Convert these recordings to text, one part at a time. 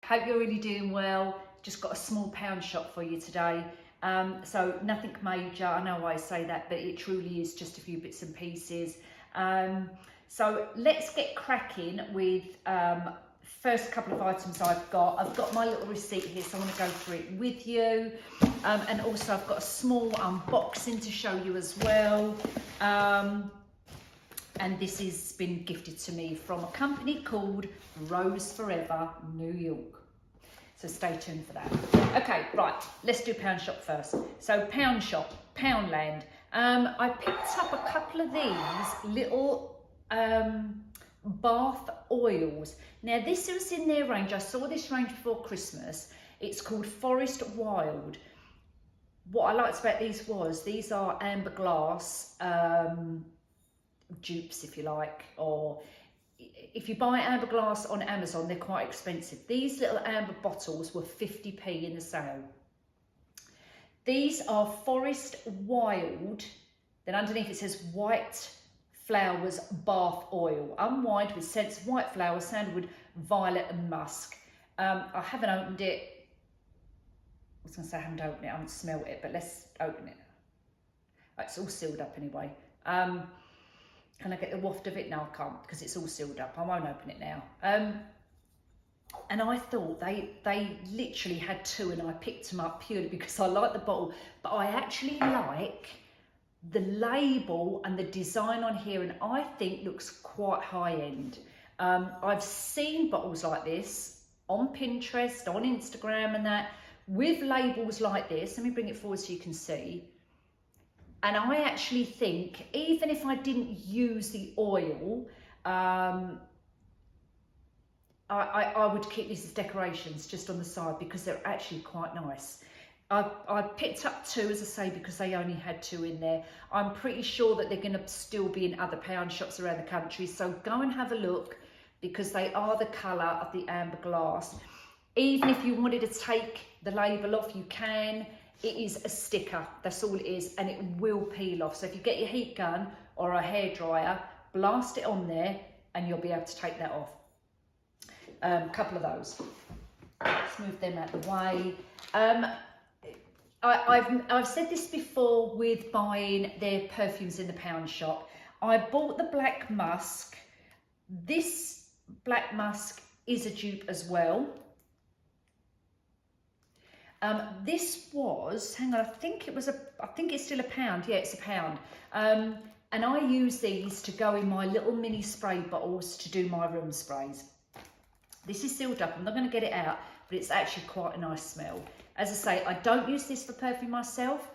Hope you're really doing well. Just got a small pound shop for you today. So nothing major, I know I say that, but it truly is just a few bits and pieces. So let's get cracking with first couple of items I've got. I've got my little receipt here, so I'm going to go through it with you. And also I've got a small unboxing to show you as well. And this has been gifted to me from a company called Rose Forever, New York. So stay tuned for that. Okay, right, let's do pound shop first. So pound shop, Poundland. I picked up a couple of these little bath oils. Now this was in their range. I saw this range before Christmas. It's called Forest Wild. What I liked about these was these are amber glass dupes, if you like, or if you buy amber glass on Amazon, they're quite expensive. These little amber bottles were 50p in the sale. These are Forest Wild. Then underneath it says White Flowers Bath Oil. Unwind with scents of white flowers, sandalwood, violet and musk. I haven't opened it. I was going to say I haven't opened it. I haven't smelled it, but let's open it. It's all sealed up anyway. Can I get the waft of it? No, I can't because it's all sealed up. I won't open it now. And I thought they literally had two, and I picked them up purely because I like the bottle, but I actually like the label and the design on here, and I think looks quite high end. I've seen bottles like this on Pinterest, on Instagram and that, with labels like this. Let me bring it forward so you can see. And I actually think, even if I didn't use the oil, I would keep these as decorations just on the side because they're actually quite nice. I picked up two, as I say, because they only had two in there. I'm pretty sure that they're going to still be in other pound shops around the country. So go and have a look because they are the colour of the amber glass. Even if you wanted to take the label off, you can. It is a sticker, that's all it is, and it will peel off. So if you get your heat gun or a hairdryer, blast it on there and you'll be able to take that off. A couple of those. Let's move them out of the way. I've said this before with buying their perfumes in the pound shop. I bought the Black Musk. This Black Musk is a dupe as well. This was, hang on, I think it's still a pound. Yeah, it's a pound. And I use these to go in my little mini spray bottles to do my room sprays. This is sealed up. I'm not going to get it out, but it's actually quite a nice smell. As I say, I don't use this for perfume myself.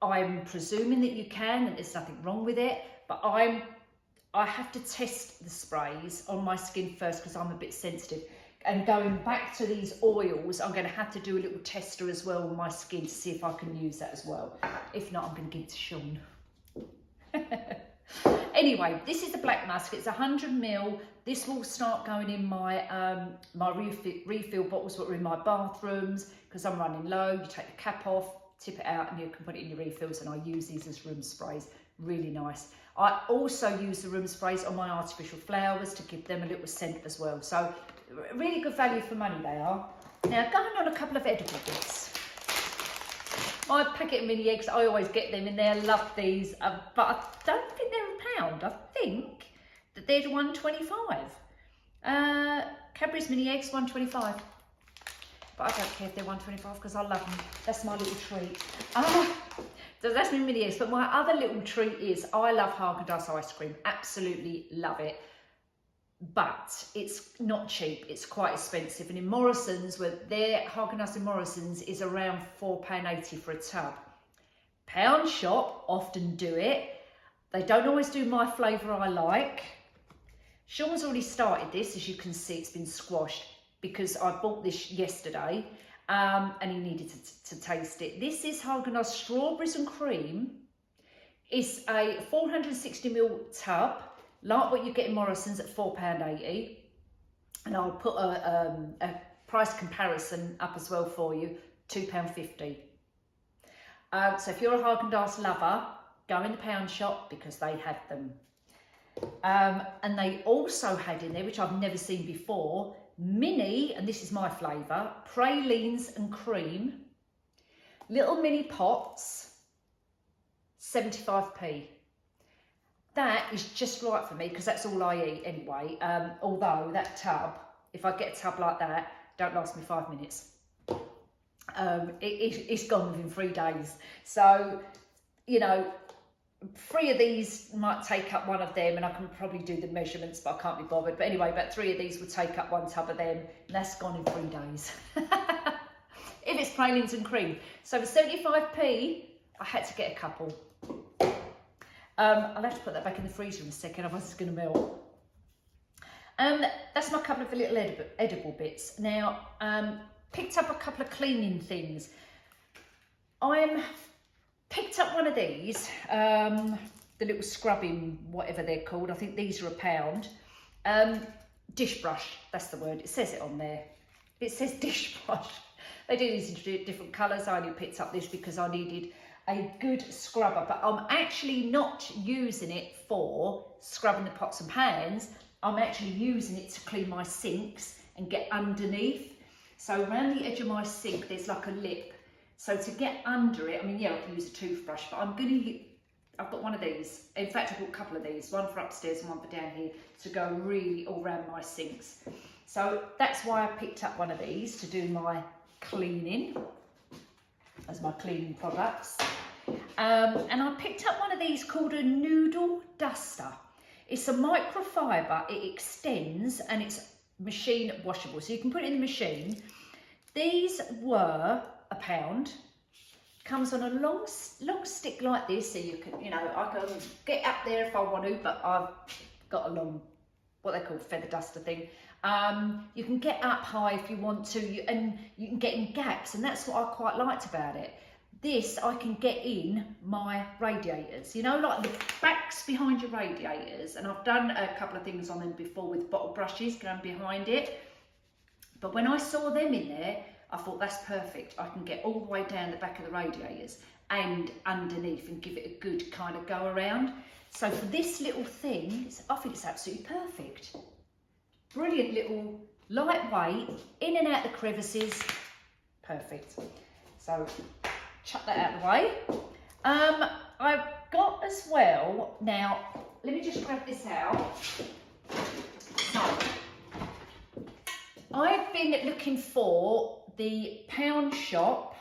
I'm presuming that you can, and there's nothing wrong with it, but I have to test the sprays on my skin first because I'm a bit sensitive. And going back to these oils, I'm going to have to do a little tester as well on my skin to see if I can use that as well. If not, I'm going to give it to Sean. Anyway, this is the Black Musk. It's 100ml. This will start going in my my refill bottles that are in my bathrooms because I'm running low. You take the cap off, tip it out, and you can put it in your refills. And I use these as room sprays. Really nice. I also use the room sprays on my artificial flowers to give them a little scent as well. So really good value for money they are. Now going on a couple of edible bits. My packet of mini eggs, I always get them in there. I love these, but I don't think they're a pound. I think that they're $1.25. Cadbury's mini eggs, $1.25. But I don't care if they're $1.25 because I love them. That's my little treat. So that's my mini eggs. But my other little treat is I love Haagen-Dazs ice cream. Absolutely love it. But it's not cheap, it's quite expensive. And in Morrison's, where their Haagen-Dazs in Morrison's is around £4.80 for a tub. Pound shop often do it. They don't always do my flavour I like. Sean's already started this, as you can see, it's been squashed because I bought this yesterday and he needed to taste it. This is Haagen-Dazs Strawberries and Cream. It's a 460ml tub, like what you get in Morrison's at £4.80. And I'll put a price comparison up as well for you, £2.50. So if you're a Haagen-Dazs lover, go in the pound shop because they have them. And they also had in there, which I've never seen before, mini, and this is my flavour, pralines and cream, little mini pots, 75p. That is just right for me because that's all I eat anyway. Although that tub, if I get a tub like that, don't last me 5 minutes. It's gone within 3 days. So, you know, 3 of these might take up one of them, and I can probably do the measurements, but I can't be bothered. But anyway, about 3 of these would take up 1 tub of them, and that's gone in 3 days. If it's pralines and cream. So for 75p, I had to get a couple. I'll have to put that back in the freezer in a second, otherwise it's going to melt. That's my couple of little edible bits. Now, picked up a couple of cleaning things. Picked up one of these, the little scrubbing, whatever they're called. I think these are £1. Dish brush, that's the word. It says it on there. It says dish brush. They do these in different colours. I only picked up this because I needed a good scrubber, but I'm actually not using it for scrubbing the pots and pans. I'm actually using it to clean my sinks and get underneath. So around the edge of my sink, there's like a lip. So to get under it, I mean, yeah, I can use a toothbrush, but I've got one of these. In fact, I've got a couple of these, one for upstairs and one for down here, to go really all around my sinks. So that's why I picked up one of these to do my cleaning, as my cleaning products. And I picked up one of these called a noodle duster. It's a microfiber, it extends, and it's machine washable. So you can put it in the machine. These were £1. Comes on a long stick like this, so you can, you know, I can get up there if I want to, but I've got a long, what they call feather duster thing. You can get up high if you want to, and you can get in gaps, and that's what I quite liked about it. This, I can get in my radiators, you know, like the backs behind your radiators, and I've done a couple of things on them before with bottle brushes going behind it. But when I saw them in there, I thought that's perfect. I can get all the way down the back of the radiators and underneath and give it a good kind of go around. So for this little thing, I think it's absolutely perfect. Brilliant little lightweight, in and out the crevices, perfect. So chuck that out of the way. I've got as well, now let me just grab this out. So I've been looking for the Pound Shop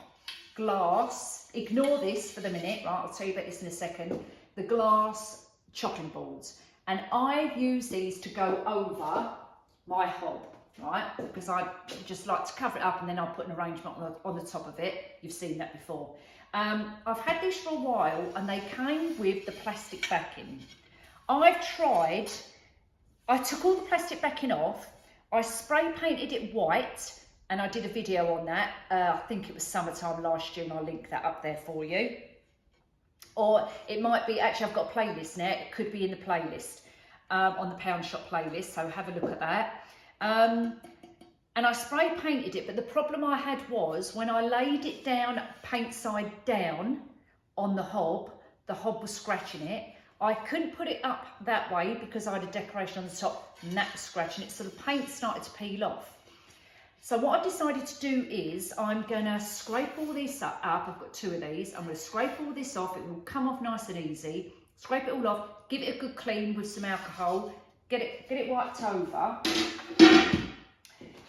glass, ignore this for the minute, right, I'll tell you about this in a second, the glass chopping boards. And I use these to go over my hob, right, because I just like to cover it up and then I'll put an arrangement on the top of it. You've seen that before. I've had these for a while and they came with the plastic backing. I took all the plastic backing off, I spray painted it white, and I did a video on that. I think it was summertime last year, and I'll link that up there for you. Or it might be, actually I've got a playlist now, it could be in the playlist, on the Pound Shop playlist, so have a look at that. And I spray painted it, but the problem I had was when I laid it down, paint side down on the hob was scratching it. I couldn't put it up that way because I had a decoration on the top and that was scratching it, so the paint started to peel off. So what I decided to do is I'm going to scrape all this up. I've got 2 of these. I'm going to scrape all this off. It will come off nice and easy. Scrape it all off, give it a good clean with some alcohol, get it wiped over,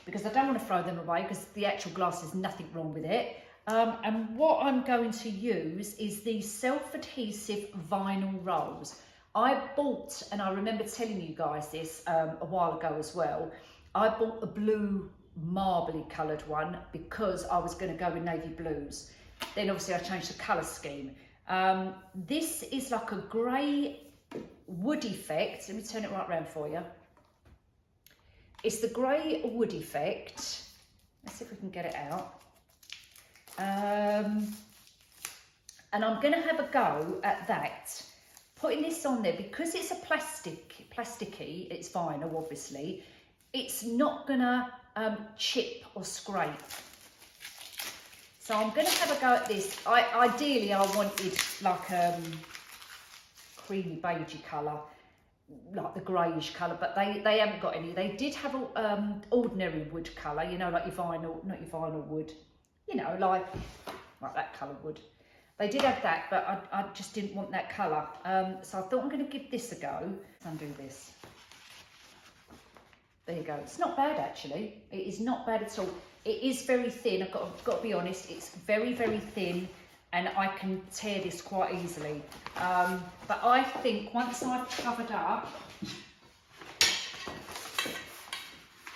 because I don't want to throw them away because the actual glass, there's nothing wrong with it. And what I'm going to use is these self-adhesive vinyl rolls. I bought, and I remember telling you guys this a while ago as well, I bought a blue marbly coloured one because I was going to go with navy blues. Then obviously I changed the colour scheme. This is like a grey wood effect. Let me turn it right round for you. It's the grey wood effect. Let's see if we can get it out. And I'm going to have a go at that. Putting this on there, because it's a plasticky, it's vinyl obviously, it's not going to chip or scrape. So I'm going to have a go at this. Ideally I wanted like creamy beigey colour. like the greyish colour, but they haven't got any. They did have a ordinary wood colour, you know, like your vinyl, not your vinyl wood, you know, like that colour wood. They did have that, but I just didn't want that colour. So I thought I'm going to give this a go. Let's undo this. There you go. It's not bad, actually. It is not bad at all. It is very thin. I've got to be honest. It's very, very thin, and I can tear this quite easily. But I think once I've covered up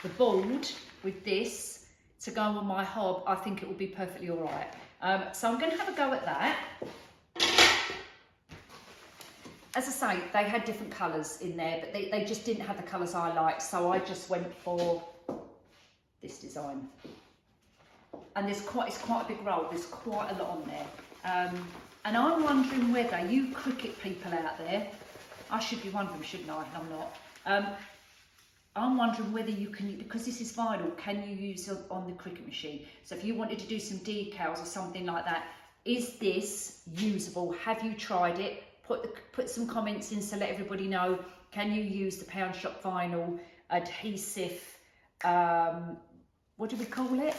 the board with this to go on my hob, I think it will be perfectly all right. So I'm going to have a go at that. As I say, they had different colours in there, but they just didn't have the colours I liked, so I just went for this design. And it's quite a big roll, there's quite a lot on there. And I'm wondering whether you Cricut people out there, I should be one of them, shouldn't I? I'm not. I'm wondering whether you can, because this is vinyl, can you use it on the Cricut machine? So if you wanted to do some decals or something like that, is this usable? Have you tried it? Put some comments in, so let everybody know. Can you use the Pound Shop vinyl adhesive, what do we call it?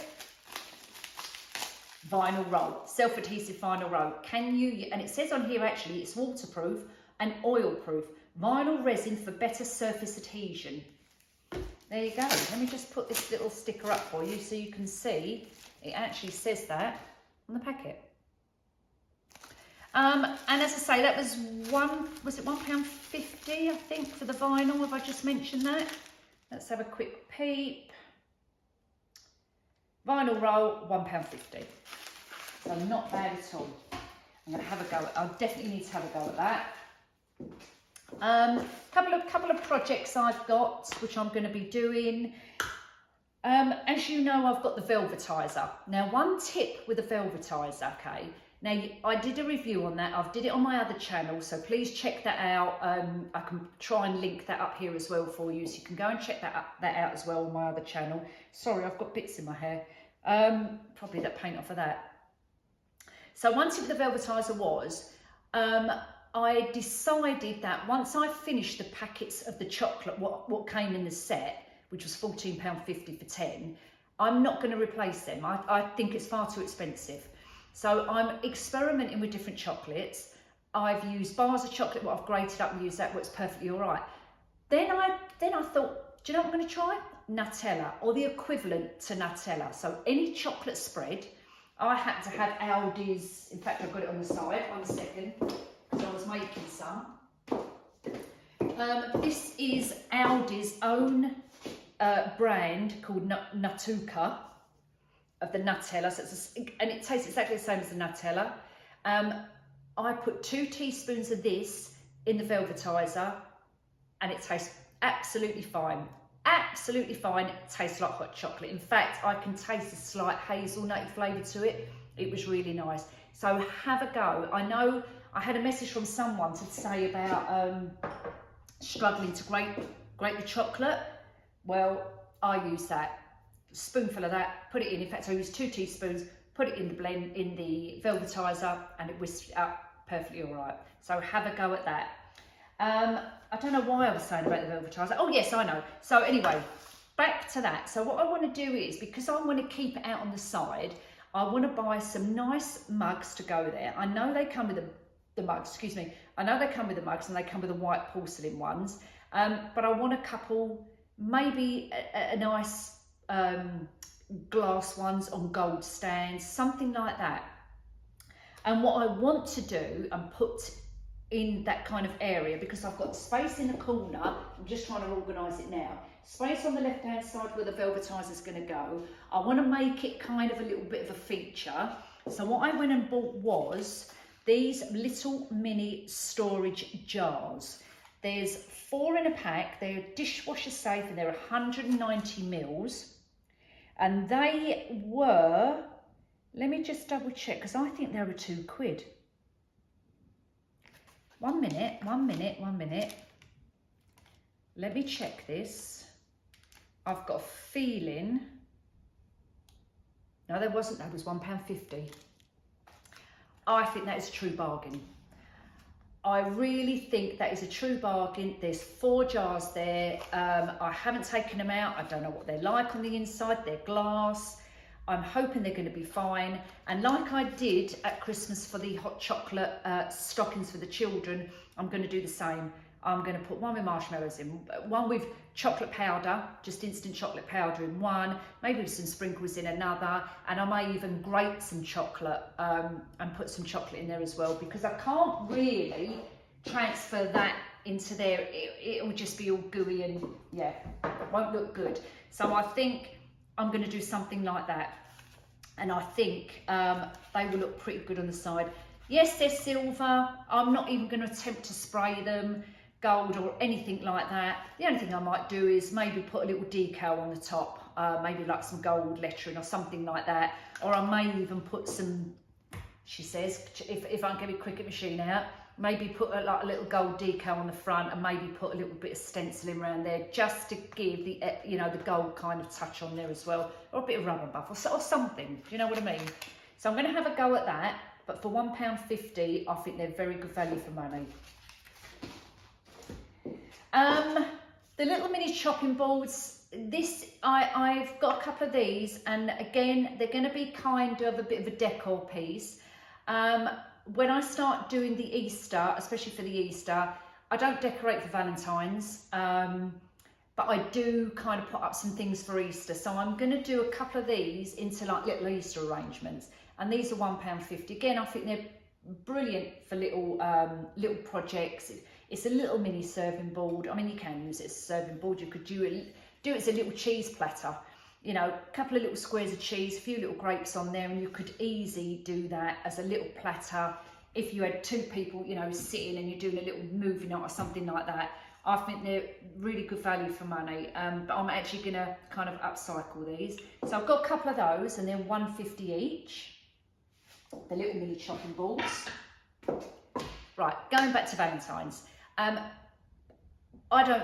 Vinyl roll, self-adhesive vinyl roll. Can you, and it says on here actually, it's waterproof and oil-proof. Vinyl resin for better surface adhesion. There you go. Let me just put this little sticker up for you so you can see. It actually says that on the packet. And as I say, that was £1.50, I think, for the vinyl. Have I just mentioned that? Let's have a quick peep. Vinyl roll, £1.50. So not bad at all. I'm going to have a go. I definitely need to have a go at that. Couple of projects I've got, which I'm going to be doing. As you know, I've got the velvetizer. Now, one tip with the velvetizer, okay. Now, I did a review on that. I've did it on my other channel, so please check that out. I can try and link that up here as well for you, so you can go and check that out as well on my other channel. Sorry, I've got bits in my hair. Probably that paint off of that. So one tip with the velvetizer was, I decided that once I finished the packets of the chocolate, what came in the set, which was £14.50 for 10, I'm not going to replace them. I think it's far too expensive. So I'm experimenting with different chocolates. I've used bars of chocolate, what I've grated up and used that, works perfectly all right. Then I thought, do you know what I'm going to try? Nutella, or the equivalent to Nutella. So any chocolate spread. I had to have Aldi's, in fact I've got it on the side, 1 second, because I was making some. This is Aldi's own brand called Natuka, of the Nutella, so and it tastes exactly the same as the Nutella. I put 2 teaspoons of this in the velvetizer, and it tastes absolutely fine. Absolutely fine. It tastes like hot chocolate. In fact, I can taste a slight hazelnut flavour to it. It was really nice. So have a go. I know I had a message from someone to say about struggling to grate the chocolate. Well, I use that. Spoonful of that, put it in. In fact, I used 2 teaspoons, put it in the blend, in the velvetizer, and it whisked up perfectly all right. So have a go at that. I don't know why I was saying about the velvetizer. Oh yes, I know. So anyway, back to that. So what I want to do is, because I want to keep it out on the side, I want to buy some nice mugs to go there. I know they come with the mugs, excuse me. I know they come with the mugs and they come with the white porcelain ones. But I want a couple, maybe a nice glass ones on gold stands, something like that. And what I want to do and put in that kind of area, because I've got space in the corner, I'm just trying to organise it now, space on the left hand side where the velvetizer is going to go. I want to make it kind of a little bit of a feature. So what I went and bought was these little mini storage jars. There's 4 in a pack. They're dishwasher safe and they're 190 mils. And they were, let me just double check, because I think they were £2. 1 minute, 1 minute, 1 minute. Let me check this. I've got a feeling. No, there wasn't, that was £1.50. I think that is a true bargain. I really think that is a true bargain. There's 4 jars there. I haven't taken them out. I don't know what they're like on the inside. They're glass. I'm hoping they're going to be fine. And like I did at Christmas for the hot chocolate stockings for the children, I'm going to do the same. I'm going to put one with marshmallows in, one with chocolate powder, just instant chocolate powder in one, maybe with some sprinkles in another, and I may even grate some chocolate and put some chocolate in there as well, because I can't really transfer that into there. It'll just be all gooey and yeah, it won't look good. So I think I'm going to do something like that, and I think they will look pretty good on the side. Yes, they're silver. I'm not even going to attempt to spray them gold or anything like that. The only thing I might do is maybe put a little decal on the top, maybe like some gold lettering or something like that, or I may even put some, she says, if I can get my Cricut machine out, maybe put like a little gold decal on the front, and maybe put a little bit of stenciling around there, just to give the the gold kind of touch on there as well, or a bit of rubber buff or something. Do you know what I mean? So I'm going to have a go at that, but for £1.50 I think they're very good value for money. The little mini chopping boards, I've got a couple of these, and again, they're going to be kind of a bit of a decor piece. When I start doing the Easter, especially for the Easter, I don't decorate for Valentine's, but I do kind of put up some things for Easter. So I'm going to do a couple of these into like little Easter arrangements, and these are £1.50. Again, I think they're brilliant for little projects. It's a little mini serving board. I mean, you can use it as a serving board. You could do it as a little cheese platter. You know, a couple of little squares of cheese, a few little grapes on there, and you could easily do that as a little platter. If you had 2 people, sitting and you're doing a little movie night or something like that, I think they're really good value for money. But I'm actually going to kind of upcycle these. So I've got a couple of those, and they're £1.50 each. The little mini chopping boards. Right, going back to Valentine's. I don't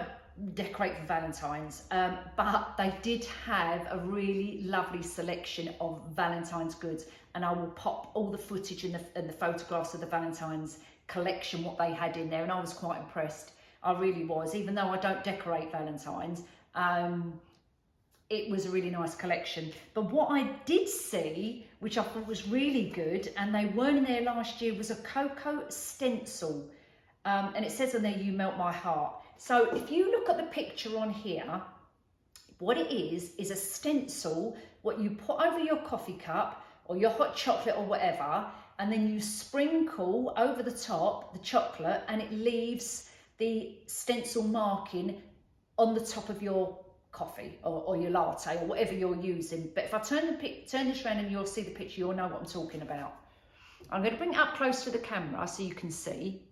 decorate for Valentine's, but they did have a really lovely selection of Valentine's goods, and I will pop all the footage and the photographs of the Valentine's collection, what they had in there, and I was quite impressed. I really was, even though I don't decorate Valentine's. It was a really nice collection. But what I did see, which I thought was really good, and they weren't in there last year, was a cocoa stencil. And it says on there, "You melt my heart." So if you look at the picture on here, what it is a stencil, what you put over your coffee cup or your hot chocolate or whatever, and then you sprinkle over the top the chocolate, and it leaves the stencil marking on the top of your coffee or your latte or whatever you're using. But if I turn this around and you'll see the picture, you'll know what I'm talking about. I'm going to bring it up close to the camera so you can see.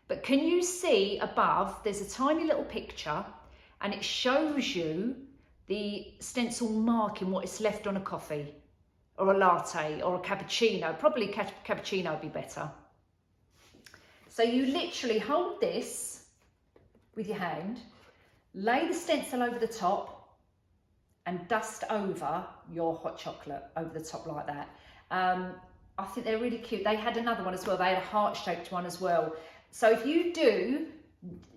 But can you see above, there's a tiny little picture, and it shows you the stencil marking what is left on a coffee or a latte or a cappuccino. Probably cappuccino would be better. So you literally hold this with your hand, lay the stencil over the top, and dust over your hot chocolate over the top like that. I think they're really cute. They had another one as well. They had a heart-shaped one as well. So if you do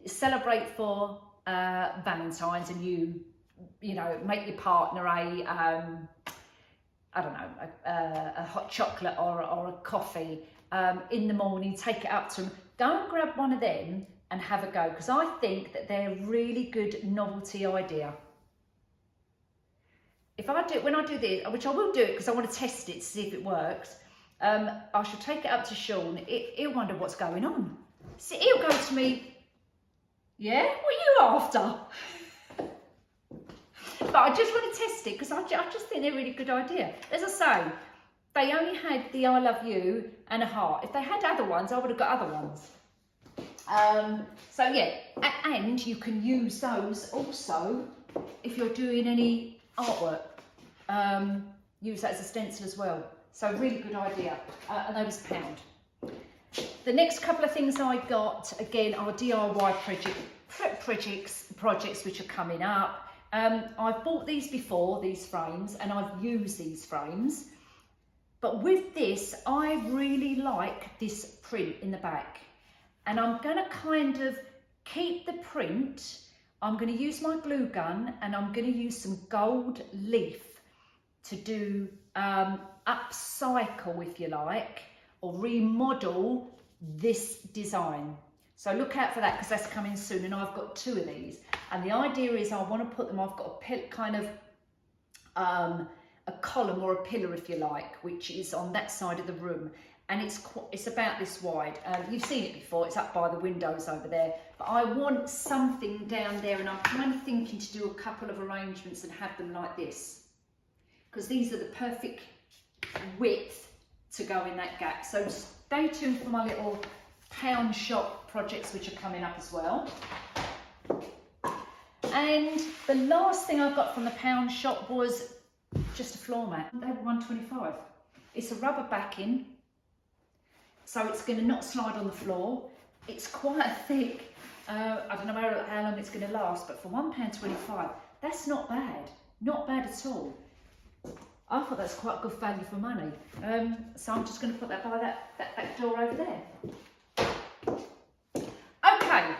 celebrate for Valentine's, and you make your partner a hot chocolate or a coffee in the morning, take it up to them, go and grab one of them and have a go, because I think that they're a really good novelty idea. When I do this, which I will do it because I want to test it to see if it works, I shall take it up to Sean. He'll wonder what's going on. See, he'll go to me, "Yeah, what are you after?" But I just want to test it because I just think they're a really good idea. As I say, they only had the "I love you" and a heart. If they had other ones, I would have got other ones. So yeah, and you can use those also if you're doing any artwork. Use that as a stencil as well. So really good idea. And they was £1. The next couple of things I got, again, are DIY projects which are coming up. I've bought these before, these frames, and I've used these frames. But with this, I really like this print in the back. and I'm going to kind of keep the print. I'm going to use my glue gun, and I'm going to use some gold leaf to do upcycle, if you like, or remodel this design. So look out for that, because that's coming soon, and I've got 2 of these. And the idea is I want to put them, I've got a kind of a column or a pillar, if you like, which is on that side of the room, and it's about this wide. You've seen it before, it's up by the windows over there, but I want something down there, and I'm kind of thinking to do a couple of arrangements and have them like this, because these are the perfect width to go in that gap. So stay tuned for my little pound shop projects, which are coming up as well. And the last thing I got from the pound shop was just a floor mat. They were $1.25. It's a rubber backing, so it's going to not slide on the floor. It's quite thick. I don't know how long it's going to last, but for £1.25, that's not bad. Not bad at all. I thought that's quite good value for money. So I'm just going to put that by that door over there. Okay,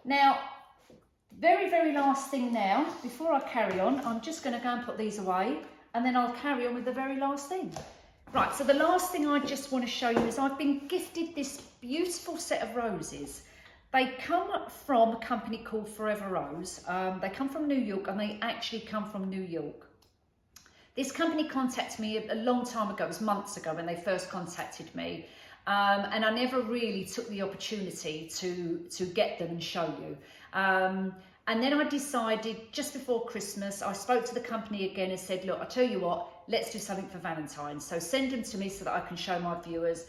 now, very last thing now, before I carry on, I'm just going to go and put these away, and then I'll carry on with the very last thing. Right, so the last thing I just want to show you is I've been gifted this beautiful set of roses. They come from a company called Forever Rose. They come from New York, and they actually come from New York. This company contacted me a long time ago, it was months ago when they first contacted me, and I never really took the opportunity to get them and show you. And then I decided just before Christmas, I spoke to the company again and said, look, I tell you what, let's do something for Valentine's. So send them to me so that I can show my viewers,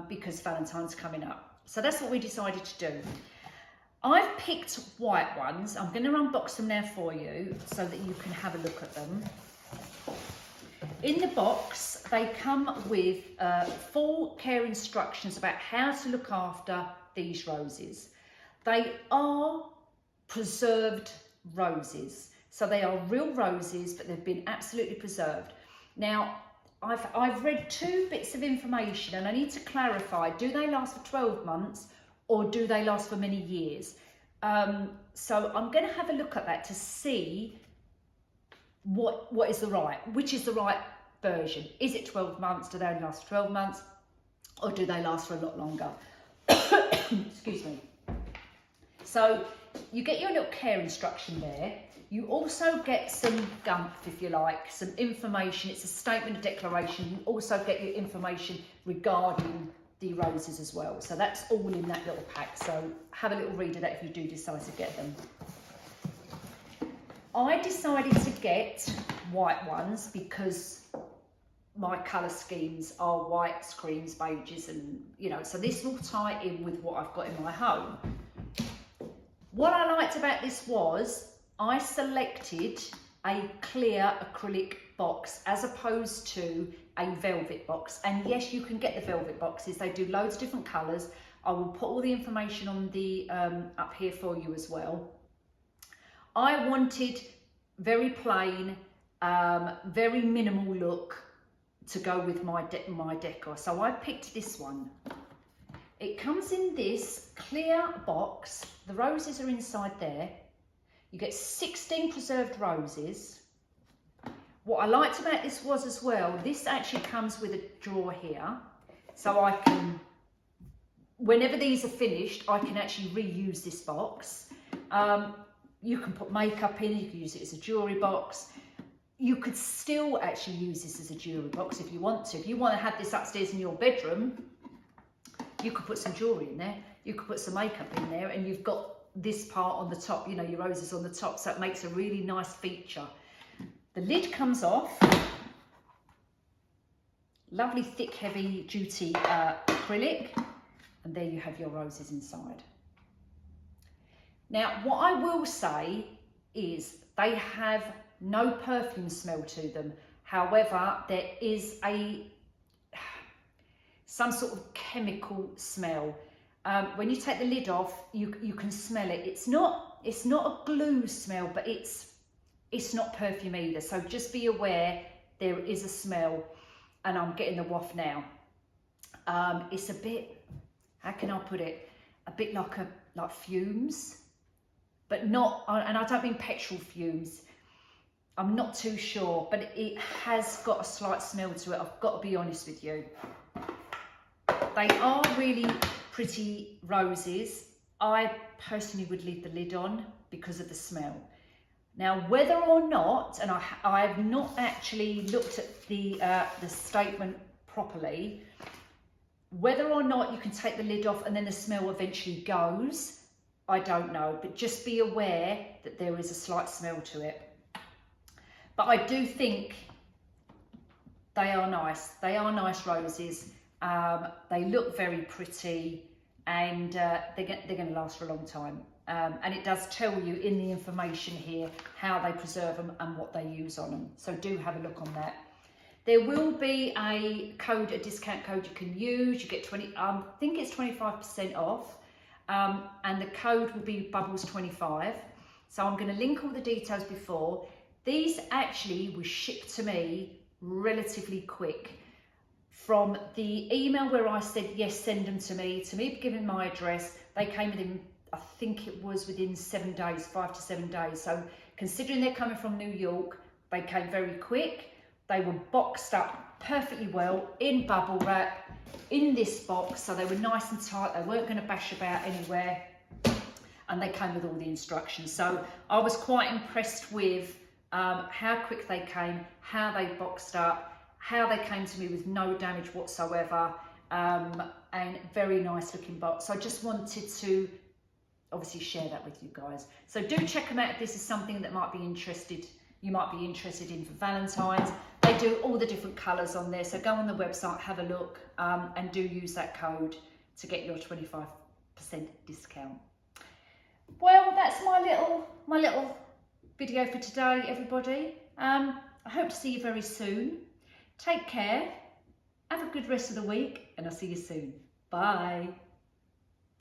because Valentine's coming up. So that's what we decided to do. I've picked white ones. I'm going to unbox them now for you so that you can have a look at them. In the box, they come with full care instructions about how to look after these roses. They are preserved roses. So they are real roses, but they've been absolutely preserved. Now, I've read 2 bits of information, and I need to clarify, do they last for 12 months or do they last for many years? So I'm going to have a look at that to see which is the right version. Is it 12 months? Do they only last for 12 months? Or do they last for a lot longer? Excuse me. So you get your little care instruction there. You also get some gumph, if you like, some information. It's a statement of declaration. You also get your information regarding the roses as well. So that's all in that little pack. So have a little read of that if you do decide to get them. I decided to get white ones because my colour schemes are whites, creams, beiges, and so this will tie in with what I've got in my home. What I liked about this was I selected a clear acrylic box as opposed to a velvet box. And yes, you can get the velvet boxes. They do loads of different colours. I will put all the information on the up here for you as well. I wanted very plain, very minimal look to go with my decor. So I picked this one. It comes in this clear box. The roses are inside there. You get 16 preserved roses. What I liked about this was as well, this actually comes with a drawer here. So I can, whenever these are finished, I can actually reuse this box. You can put makeup in, you can use it as a jewellery box. You could still actually use this as a jewellery box if you want to. If you want to have this upstairs in your bedroom, you could put some jewellery in there, you could put some makeup in there, and you've got this part on the top, your roses on the top, so it makes a really nice feature. The lid comes off. Lovely, thick, heavy duty acrylic, and there you have your roses inside. Now, what I will say is they have no perfume smell to them. However, there is some sort of chemical smell. When you take the lid off, you can smell it. It's not a glue smell, but it's not perfume either. So just be aware there is a smell, and I'm getting the waft now. It's a bit, how can I put it? a bit like fumes, but not, and I don't mean petrol fumes. I'm not too sure, but it has got a slight smell to it. I've got to be honest with you. They are really pretty roses. I personally would leave the lid on because of the smell. Now, whether or not, and I have not actually looked at the statement properly, whether or not you can take the lid off and then the smell eventually goes, I don't know. But just be aware that there is a slight smell to it. But I do think they are nice. They are nice roses. They look very pretty, and they're going to last for a long time. And it does tell you in the information here how they preserve them and what they use on them. So do have a look on that. There will be a discount code you can use. You get I think it's 25% off. And the code will be Bubbles25. So I'm going to link all the details before. These actually were shipped to me relatively quick. From the email where I said, yes, send them to me giving my address, they came within, I think it was within 7 days, 5 to 7 days. So considering they're coming from New York, they came very quick. They were boxed up perfectly well in bubble wrap in this box. So they were nice and tight. They weren't going to bash about anywhere. And they came with all the instructions. So I was quite impressed with how quick they came, how they boxed up, how they came to me with no damage whatsoever, and very nice looking box. So I just wanted to obviously share that with you guys. So do check them out if this is something that you might be interested in for Valentine's. They do all the different colours on there. So go on the website, have a look, and do use that code to get your 25% discount. Well, that's my little video for today, everybody. I hope to see you very soon. Take care, have a good rest of the week, and I'll see you soon. Bye.